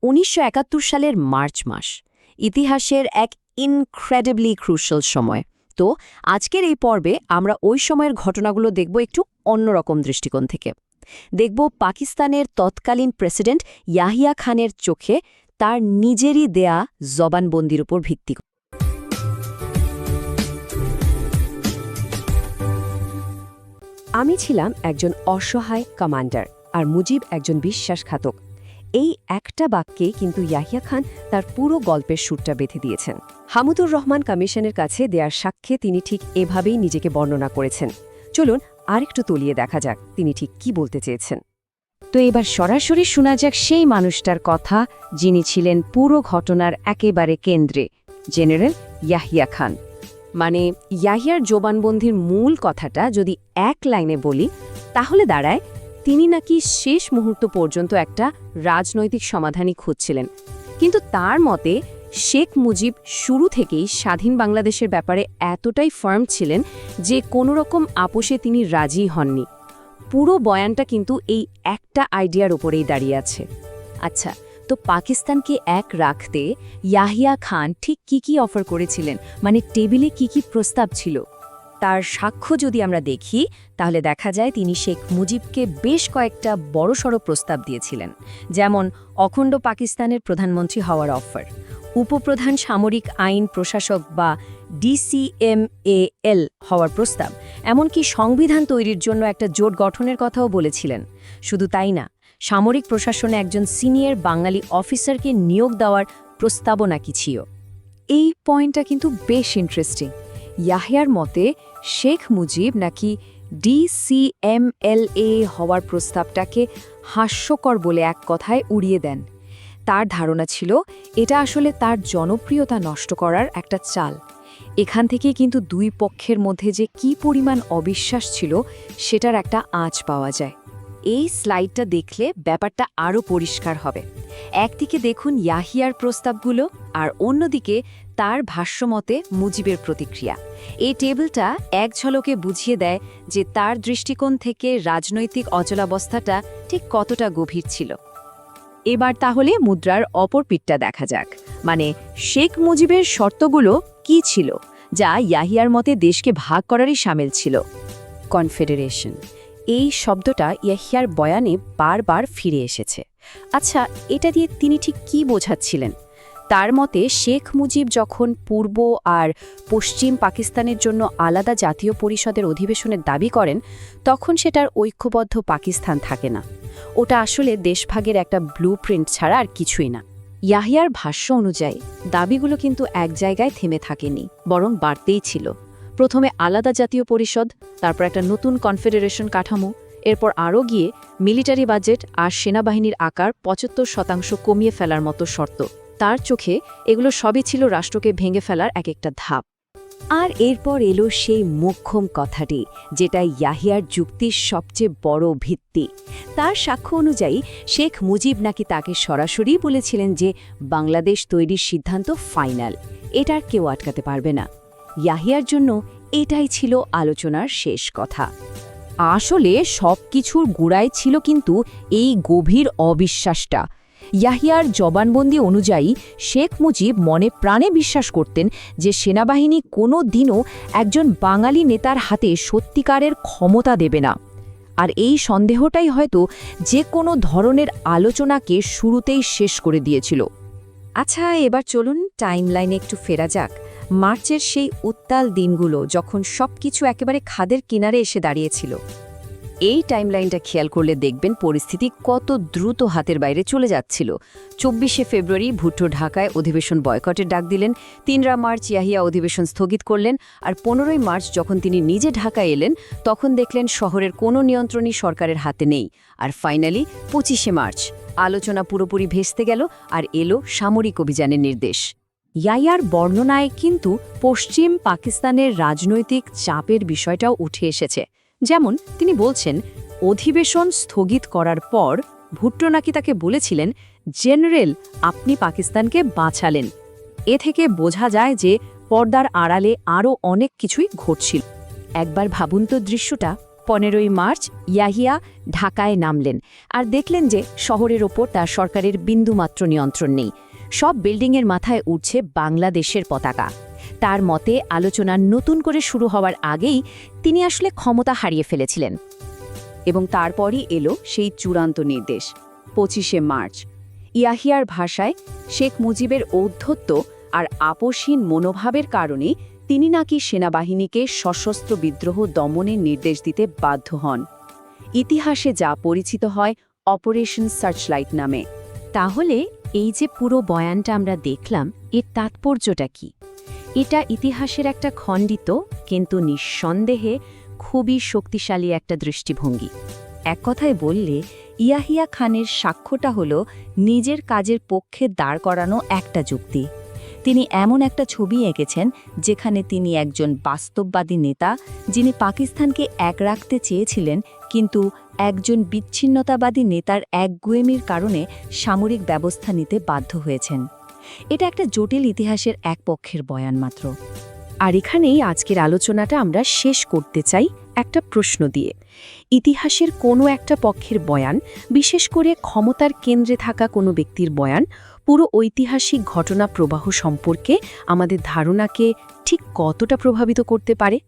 ১৯৭১ সালের মার্চ মাস ইতিহাসের এক ইনক্রেডিবলি ক্রুশাল সময়। তো আজকের এই পর্বে আমরা ওই সময়ের ঘটনাগুলো দেখব একটু অন্যরকম দৃষ্টিকোণ থেকে। দেখব পাকিস্তানের তৎকালীন প্রেসিডেন্ট ইয়াহিয়া খানের চোখে তার নিজেরই দেয়া জবানবন্দির উপর ভিত্তি করে। আমি ছিলাম একজন অসহায় কমান্ডার আর মুজিব একজন বিশ্বাসঘাতক। এই একটা বাক্যে কিন্তু ইয়াহিয়া খান তার পুরো গল্পের সুরটা বেঁধে দিয়েছেন। হামুদুর রহমান কমিশনের কাছে দেয়ার সাক্ষ্যে তিনি ঠিক এভাবেই নিজেকে বর্ণনা করেছেন। চলুন আরেকটু তলিয়ে দেখা যাক তিনি ঠিক কি বলতে চেয়েছেন। তো এবার সরাসরি শোনা যাক সেই মানুষটার কথা যিনি ছিলেন পুরো ঘটনার একেবারে কেন্দ্রে, জেনারেল ইয়াহিয়া খান। মানে ইয়াহিয়ার জবানবন্দির মূল কথাটা যদি এক লাইনে বলি তাহলে দাঁড়ায় তিনি নাকি শেষ মুহূর্ত পর্যন্ত একটা রাজনৈতিক সমাধানই খুঁজছিলেন, কিন্তু তার মতে শেখ মুজিব শুরু থেকেই স্বাধীন বাংলাদেশের ব্যাপারে এতটাই ফার্ম ছিলেন যে কোনো রকম আপোষে তিনি রাজি হননি। পুরো বয়ানটা কিন্তু এই একটা আইডিয়ার উপরেই দাঁড়িয়ে আছে। আচ্ছা, তো পাকিস্তানকে এক রাখতে ইয়াহিয়া খান ঠিক কি অফার করেছিলেন, মানে টেবিলে কি প্রস্তাব ছিল? তার সাক্ষ্য যদি আমরা দেখি তাহলে দেখা যায় তিনি শেখ মুজিবকে বেশ কয়েকটা বড়সড় প্রস্তাব দিয়েছিলেন, যেমন অখণ্ড পাকিস্তানের প্রধানমন্ত্রী হওয়ার অফার, উপপ্রধান সামরিক আইন প্রশাসক বা DCMAL হওয়ার প্রস্তাব, এমনকি সংবিধান তৈরির জন্য একটা জোট গঠনের কথাও বলেছিলেন। শুধু তাই না, সামরিক প্রশাসনে একজন সিনিয়র বাঙালি অফিসারকে নিয়োগ দেওয়ার প্রস্তাবও নাকি ছিল। এই পয়েন্টটা কিন্তু বেশ ইন্টারেস্টিং। ইয়াহিয়ার মতে শেখ মুজিব নাকি DCMLA হওয়ার প্রস্তাবটাকে হাস্যকর বলে এক কথায় উড়িয়ে দেন। তার ধারণা ছিল এটা আসলে তার জনপ্রিয়তা নষ্ট করার একটা চাল। এখান থেকে কিন্তু দুই পক্ষের মধ্যে যে কি পরিমাণ অবিশ্বাস ছিল সেটার একটা আঁচ পাওয়া যায়। এই স্লাইডটা দেখলে ব্যাপারটা আরও পরিষ্কার হবে। একদিকে দেখুন ইয়াহিয়ার প্রস্তাবগুলো আর অন্যদিকে তার ভাষ্যমতে মুজিবের প্রতিক্রিয়া। এই টেবিলটা এক ঝলকে বুঝিয়ে দেয় যে তার দৃষ্টিকোণ থেকে রাজনৈতিক অচলাবস্থাটা ঠিক কতটা গভীর ছিল। এবার তাহলে মুদ্রার অপর পিঠটা দেখা যাক, মানে শেখ মুজিবের শর্তগুলো কি ছিল যা ইয়াহিয়ার মতে দেশকে ভাগ করারই শামিল ছিল। কনফেডারেশন, এই শব্দটা ইয়াহিয়ার বয়ানে বারবার ফিরে এসেছে। আচ্ছা, এটা দিয়ে তিনি ঠিক কি বোঝাচ্ছিলেন? তার মতে শেখ মুজিব যখন পূর্ব আর পশ্চিম পাকিস্তানের জন্য আলাদা জাতীয় পরিষদের অধিবেশনের দাবি করেন, তখন সেটার ঐক্যবদ্ধ পাকিস্তান থাকে না। ওটা আসলে দেশভাগের একটা ব্লুপ্রিন্ট ছাড়া আর কিছুই না। ইয়াহিয়ার ভাষ্য অনুযায়ী দাবিগুলো কিন্তু এক জায়গায় থেমে থাকেনি, বরং বাড়তেই ছিল। প্রথমে আলাদা জাতীয় পরিষদ, তারপর একটা নতুন কনফেডারেশন কাঠামো, এরপর আরও গিয়ে মিলিটারি বাজেট আর সেনাবাহিনীর আকার ৭৫% কমিয়ে ফেলার মতো শর্ত। তার চোখে এগুলো সবই ছিল রাষ্ট্রকে ভেঙে ফেলার এক একটা ধাপ। আর এরপর এলো সেই মোক্ষম কথাটি, যেটা ইয়াহিয়ার যুক্তির সবচেয়ে বড় ভিত্তি। তার সাক্ষ্য অনুযায়ী শেখ মুজিব নাকি তাকে সরাসরি বলেছিলেন যে বাংলাদেশ তৈরির সিদ্ধান্ত ফাইনাল, এটার কেউ আটকাতে পারবে না। ইয়াহিয়ার জন্য এটাই ছিল আলোচনার শেষ কথা। আসলে সব কিছুর গোড়ায় ছিল কিন্তু এই গভীর অবিশ্বাসটা। ইয়াহিয়ার জবানবন্দি অনুযায়ী শেখ মুজিব মনে প্রাণে বিশ্বাস করতেন যে সেনাবাহিনী কোনো দিনও একজন বাঙালি নেতার হাতে সত্যিকারের ক্ষমতা দেবে না। আর এই সন্দেহটাই হয়তো যে কোনো ধরনের আলোচনাকে শুরুতেই শেষ করে দিয়েছিল। আচ্ছা, এবার চলুন টাইমলাইনে একটু ফেরা যাক। মার্চের সেই উত্তাল দিনগুলো, যখন সবকিছু একেবারে খাদের কিনারে এসে দাঁড়িয়েছিল। এই টাইমলাইনটা খেয়াল করলে দেখবেন পরিস্থিতি কত দ্রুত হাতের বাইরে চলে যাচ্ছিল। ২৪শে ফেব্রুয়ারি ভুট্টো ঢাকায় অধিবেশন বয়কটের ডাক দিলেন, ৩ মার্চ ইয়াহিয়া অধিবেশন স্থগিত করলেন, আর ১৫ই মার্চ যখন তিনি নিজে ঢাকায় এলেন তখন দেখলেন শহরের কোনো নিয়ন্ত্রণই সরকারের হাতে নেই। আর ফাইনালি ২৫শে মার্চ আলোচনা পুরোপুরি ভেস্তে গেল আর এলো সামরিক অভিযানের নির্দেশ। ইয়াহিয়ার বর্ণনায় কিন্তু পশ্চিম পাকিস্তানের রাজনৈতিক চাপের বিষয়টাও উঠে এসেছে। যেমন তিনি বলছেন, অধিবেশন স্থগিত করার পর ভুট্টো নাকি তাকে বলেছিলেন, জেনারেল, আপনি পাকিস্তানকে বাঁচালেন। এ থেকে বোঝা যায় যে পর্দার আড়ালে আরও অনেক কিছুই ঘটছিল। একবার ভাবুন তো দৃশ্যটা, 15ই মার্চ ইয়াহিয়া ঢাকায় নামলেন আর দেখলেন যে শহরের ওপর তার সরকারের বিন্দুমাত্র নিয়ন্ত্রণ নেই। সব বিল্ডিংয়ের মাথায় উঠছে বাংলাদেশের পতাকা। তার মতে আলোচনা নতুন করে শুরু হওয়ার আগেই তিনি আসলে ক্ষমতা হারিয়ে ফেলেছিলেন। এবং তারপরই এলো সেই চূড়ান্ত নির্দেশ 25শে মার্চ। ইয়াহিয়ার ভাষায় শেখ মুজিবের ঔদ্ধত্য আর আপোষহীন মনোভাবের কারণে তিনি নাকি সেনাবাহিনীকে সশস্ত্র বিদ্রোহ দমনের নির্দেশ দিতে বাধ্য হন। ইতিহাসে যা পরিচিত হয় অপারেশন সার্চলাইট নামে। তাহলে এই যে পুরো বয়ানটা আমরা দেখলাম, এর তাৎপর্যটা কি? এটা ইতিহাসের একটা খণ্ডিত কিন্তু নিঃসন্দেহে খুবই শক্তিশালী একটা দৃষ্টিভঙ্গি। এক কথায় বললে ইয়াহিয়া খানের সাক্ষ্যটা হলো নিজের কাজের পক্ষে দাঁড় করানো একটা যুক্তি। তিনি এমন একটা ছবি এঁকেছেন যেখানে তিনি একজন বাস্তববাদী নেতা, যিনি পাকিস্তানকে এক রাখতে চেয়েছিলেন, কিন্তু একজন বিচ্ছিন্নতাবাদী নেতার একগুয়েমির কারণে সামরিক ব্যবস্থা নিতে বাধ্য হয়েছেন। এটা একটা জটিল ইতিহাসের এক পক্ষের বয়ান মাত্র। আর এখানেই আজকের আলোচনাটা আমরা শেষ করতে চাই একটা প্রশ্ন দিয়ে। ইতিহাসের কোনো একটা পক্ষের বয়ান, বিশেষ করে ক্ষমতার কেন্দ্রে থাকা কোনো ব্যক্তির বয়ান, পুরো ঐতিহাসিক ঘটনা প্রবাহ সম্পর্কে আমাদের ধারণাকে ঠিক কতটা প্রভাবিত করতে পারে?